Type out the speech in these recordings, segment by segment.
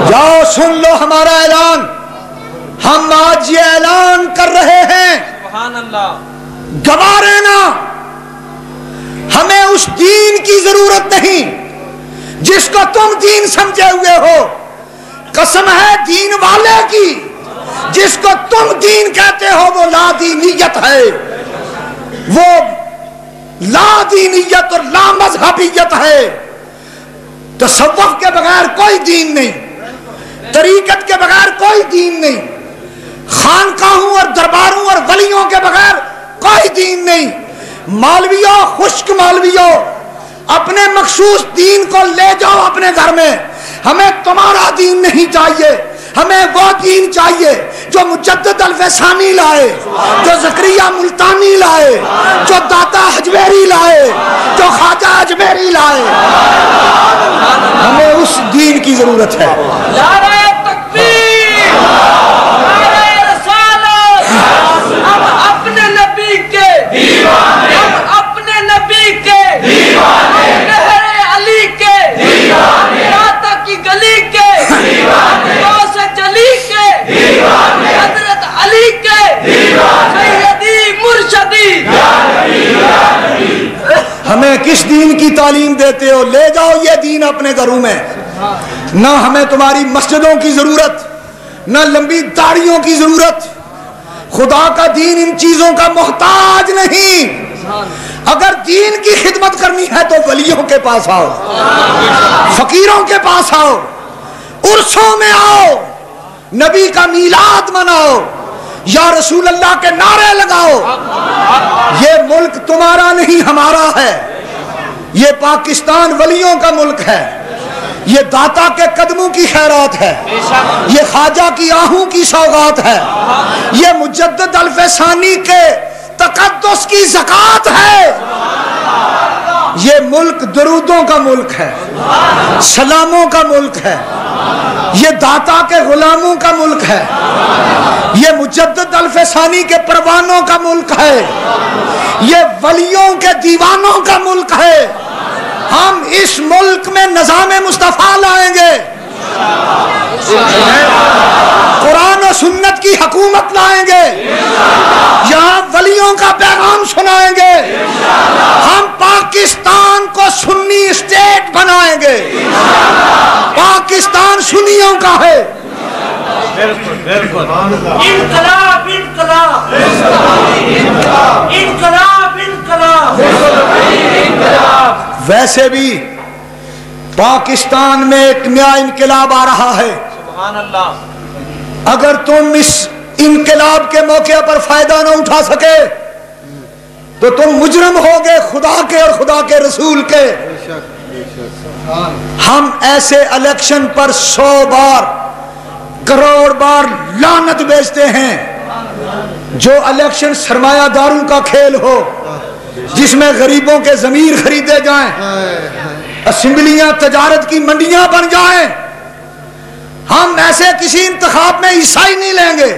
جاؤ سن لو ہمارا اعلان. ہم آج یہ اعلان کر رہے ہیں, سبحان اللہ, گوارے نا, ہمیں اس دین کی ضرورت نہیں جس کو تم دین سمجھے ہوئے ہو. قسم ہے دین والے کی, جس کو تم دین کہتے ہو وہ لا دینیت ہے, وہ لا دینیت اور لا مذہبیت ہے. تصوف کے بغیر کوئی دین نہیں, طریقت کے بغیر کوئی دین نہیں, خانقاہوں اور درباروں اور ولیوں کے بغیر کوئی دین نہیں. مولویوں, خشک مولویوں, اپنے مخصوص دین کو لے جاؤ اپنے گھر میں. ہمیں تمہارا دین نہیں چاہیے, ہمیں وہ دین چاہیے جو مجدد الفسانی لائے, جو زکریا ملتانی لائے, جو داتا اجمیری لائے, جو خواجہ اجمیری لائے. ہمیں اس دین کی ضرورت ہے. نعرہ تکبیر, نعرہ رسالت. ہم اپنے نبی کے دیوانے, ہم اپنے نبی کے دیوانے, نہر علی کے دیوانے, داتا کی گلی کے دیوانے, غوث جلی کے دیوانے, حضرت علی کے دیوانے, سیدی مرشدی یا نبی یا نبی. ہمیں کس دین کی تعلیم دیتے ہو؟ لے جاؤ یہ دین اپنے گھروں میں. نہ ہمیں تمہاری مسجدوں کی ضرورت, نہ لمبی داڑھیوں کی ضرورت. خدا کا دین ان چیزوں کا محتاج نہیں. اگر دین کی خدمت کرنی ہے تو ولیوں کے پاس آؤ, فقیروں کے پاس آؤ, عرسوں میں آؤ, نبی کا میلاد مناؤ, یا رسول اللہ کے نعرے لگاؤ. یہ ملک تمہارا نہیں ہمارا ہے. یہ پاکستان ولیوں کا ملک ہے. یہ داتا کے قدموں کی خیرات ہے, یہ خواجہ کی آہوں کی سوغات ہے, یہ مجدد الفسانی کے تقدس کی زکات ہے. یہ ملک درودوں کا ملک ہے, سلاموں کا ملک ہے, یہ داتا کے غلاموں کا ملک ہے, یہ مجدد الفسانی کے پروانوں کا ملک ہے, یہ ولیوں کے دیوانوں کا ملک ہے. ہم اس ملک میں نظام مصطفیٰ لائیں گے, قرآن و سنت کی حکومت لائیں گے, یہاں ولیوں کا پیغام سنائیں گے. ہم پاکستان کو سنی اسٹیٹ بنائیں گے. پاکستان سنیوں کا ہے. انقلاب انقلاب انقلاب انقلاب. ویسے بھی پاکستان میں ایک نیا انقلاب آ رہا ہے. سبحان اللہ. اگر تم اس انقلاب کے موقع پر فائدہ نہ اٹھا سکے تو تم مجرم ہوگے خدا کے اور خدا کے رسول کے. ہم ایسے الیکشن پر 100 بار کروڑ بار لعنت بیچتے ہیں جو الیکشن سرمایہ داروں کا کھیل ہو, جس میں غریبوں کے ضمیر خریدے جائیں, اسمبلیاں تجارت کی منڈیاں بن جائیں. ہم ایسے کسی انتخاب میں عیسائی نہیں لیں گے.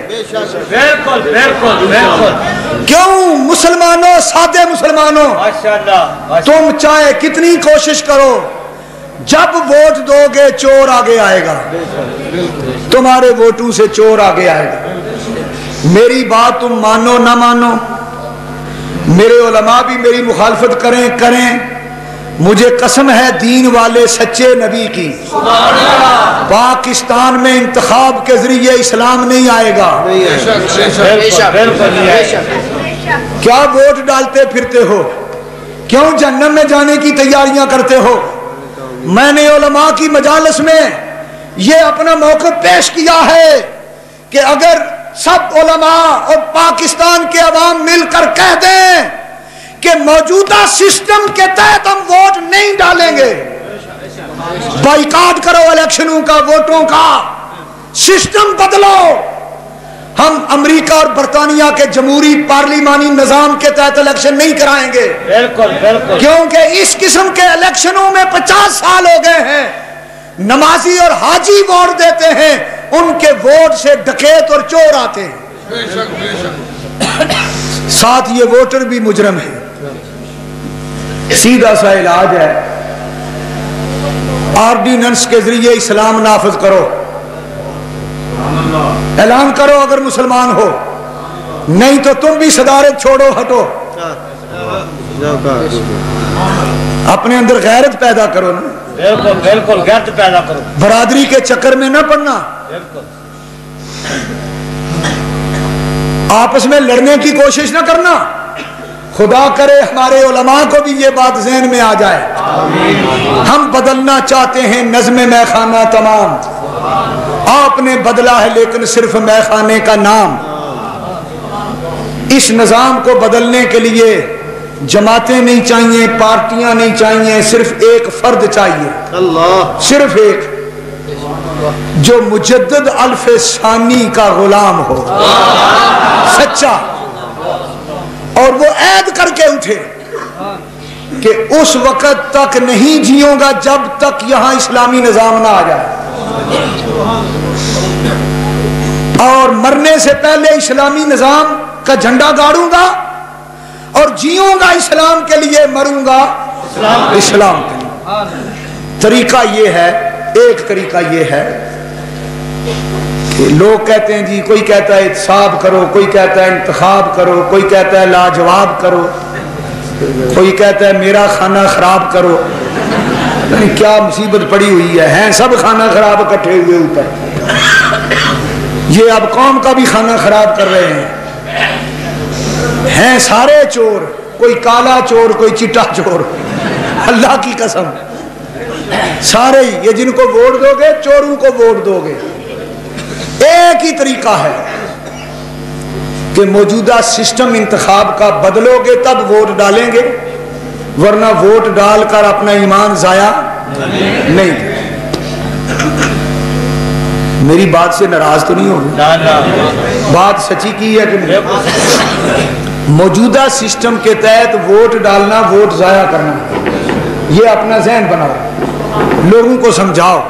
بالکل بالکل بالکل. کیوں؟ مسلمانوں, سادے مسلمانوں, تم چاہے کتنی کوشش کرو, جب ووٹ دو گے چور آگے آئے گا. تمہارے ووٹوں سے چور آگے آئے گا. میری بات تم مانو نہ مانو, میرے علماء بھی میری مخالفت کریں, مجھے قسم ہے دین والے سچے نبی کی, پاکستان میں انتخاب کے ذریعے اسلام نہیں آئے گا. کیا ووٹ ڈالتے پھرتے ہو؟ کیوں جہنم میں جانے کی تیاریاں کرتے ہو؟ میں نے علماء کی مجالس میں یہ اپنا موقف پیش کیا ہے کہ اگر سب علماء اور پاکستان کے عوام مل کر کہہ دیں کہ موجودہ سسٹم کے تحت ہم ووٹ نہیں ڈالیں گے, بائیکاٹ کرو الیکشنوں کا, ووٹوں کا سسٹم بدلو, ہم امریکہ اور برطانیہ کے جمہوری پارلیمانی نظام کے تحت الیکشن نہیں کرائیں گے. بالکل بالکل. کیونکہ اس قسم کے الیکشنوں میں 50 سال ہو گئے ہیں, نمازی اور حاجی ووٹ دیتے ہیں, ان کے ووٹ سے ڈکیت اور چور آتے ہیں. ساتھ یہ ووٹر بھی مجرم ہیں. سیدھا سا علاج ہے, آرڈیننس کے ذریعے اسلام نافذ کرو. اعلان کرو اگر مسلمان ہو، نہیں تو تم بھی صدارت چھوڑو، ہٹو، اپنے اندر غیرت پیدا کرو نا۔ بالکل بالکل غیرت پیدا کرو، برادری کے چکر میں نہ پڑنا، آپس میں لڑنے کی کوشش نہ کرنا۔ خدا کرے ہمارے علماء کو بھی یہ بات ذہن میں آ جائے، ہم بدلنا چاہتے ہیں نظم میں خانہ تمام، آپ نے بدلا ہے لیکن صرف میں خانے کا نام۔ اس نظام کو بدلنے کے لیے جماعتیں نہیں چاہیے، پارٹیاں نہیں چاہیے، صرف ایک فرد چاہیے، صرف ایک، جو مجدد الف ثانی کا غلام ہو، سچا، اور وہ عہد کر کے اٹھے کہ اس وقت تک نہیں جیوں گا جب تک یہاں اسلامی نظام نہ آ جائے، اور مرنے سے پہلے اسلامی نظام کا جھنڈا گاڑوں گا اور جیوں گا اسلام کے لیے، مروں گا اسلام کے لیے۔ طریقہ یہ ہے، ایک طریقہ یہ ہے کہ لوگ کہتے ہیں جی، کوئی کہتا ہے احتساب کرو، کوئی کہتا ہے انتخاب کرو، کوئی کہتا ہے لاجواب کرو، کوئی کہتا ہے میرا کھانا خراب کرو، یعنی کیا مصیبت پڑی ہوئی ہے، ہیں سب کھانا خراب اکٹھے ہوئے اوپر، یہ اب قوم کا بھی کھانا خراب کر رہے ہیں سارے چور، کوئی کالا چور کوئی چٹا چور، اللہ کی قسم سارے ہی، یہ جن کو ووٹ دو گے چوروں کو ووٹ دو گے۔ ایک ہی طریقہ ہے کہ موجودہ سسٹم انتخاب کا بدلو گے تب ووٹ ڈالیں گے، ورنہ ووٹ ڈال کر اپنا ایمان ضائع نہیں۔ میری بات سے ناراض تو نہیں ہوگی، بات سچی کی ہے کہ نہیں؟ موجودہ سسٹم کے تحت ووٹ ڈالنا ووٹ ضائع کرنا، یہ اپنا ذہن بناؤ، لوگوں کو سمجھاؤ،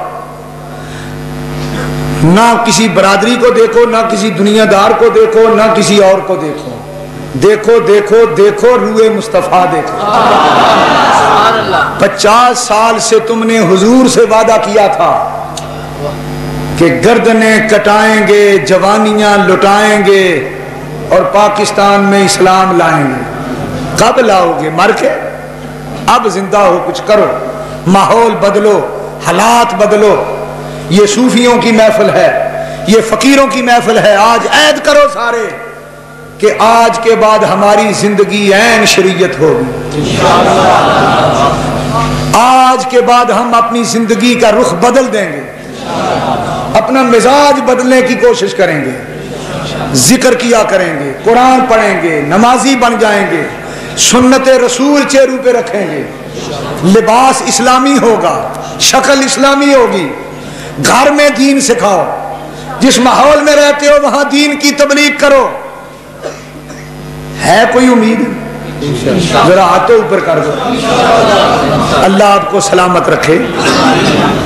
نہ کسی برادری کو دیکھو، نہ کسی دنیا دار کو دیکھو، نہ کسی اور کو دیکھو، دیکھو دیکھو دیکھو روئے مصطفیٰ دیکھو۔ 50 سال سے تم نے حضور سے وعدہ کیا تھا کہ گردنیں کٹائیں گے، جوانیاں لٹائیں گے اور پاکستان میں اسلام لائیں گے۔ کب لاؤ گے؟ مر کے؟ اب زندہ ہو، کچھ کرو، ماحول بدلو، حالات بدلو۔ یہ صوفیوں کی محفل ہے، یہ فقیروں کی محفل ہے، آج عہد کرو سارے کہ آج کے بعد ہماری زندگی عین شریعت ہوگی، آج کے بعد ہم اپنی زندگی کا رخ بدل دیں گے، اپنا مزاج بدلنے کی کوشش کریں گے، ذکر کیا کریں گے، قرآن پڑھیں گے، نمازی بن جائیں گے، سنت رسول چہروں پہ رکھیں گے، لباس اسلامی ہوگا، شکل اسلامی ہوگی، گھر میں دین سکھاؤ، جس ماحول میں رہتے ہو وہاں دین کی تبلیغ کرو۔ ہے کوئی امید؟ ذرا ہاتھوں اوپر کر دو، اللہ آپ کو سلامت رکھے۔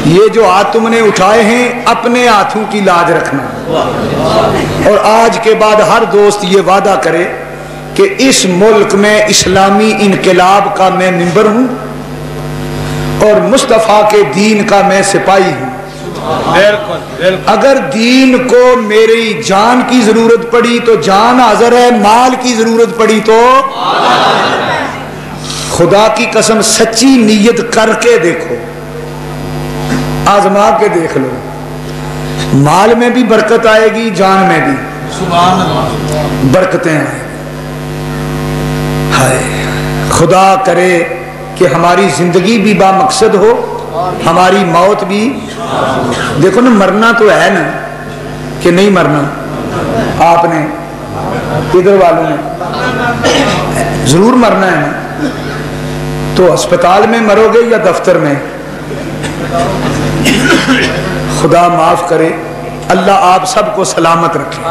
یہ جو ہاتھ تم نے اٹھائے ہیں اپنے ہاتھوں کی لاج رکھنا، اور آج کے بعد ہر دوست یہ وعدہ کرے کہ اس ملک میں اسلامی انقلاب کا میں ممبر ہوں اور مصطفیٰ کے دین کا میں سپاہی ہوں۔ اگر دین کو میری جان کی ضرورت پڑی تو جان حاضر ہے، مال کی ضرورت پڑی تو خدا کی قسم سچی نیت کر کے دیکھو، آزما کے دیکھ لو، مال میں بھی برکت آئے گی، جان میں بھی برکتیں آئیں۔ ہائے خدا کرے کہ ہماری زندگی بھی با مقصد ہو، ہماری موت بھی۔ دیکھو نا، مرنا تو ہے نا کہ نہیں مرنا؟ آپ نے، ادھر والوں نے ضرور مرنا ہے نا، تو ہسپتال میں مرو گے یا دفتر میں؟ خدا معاف کرے، اللہ آپ سب کو سلامت رکھے۔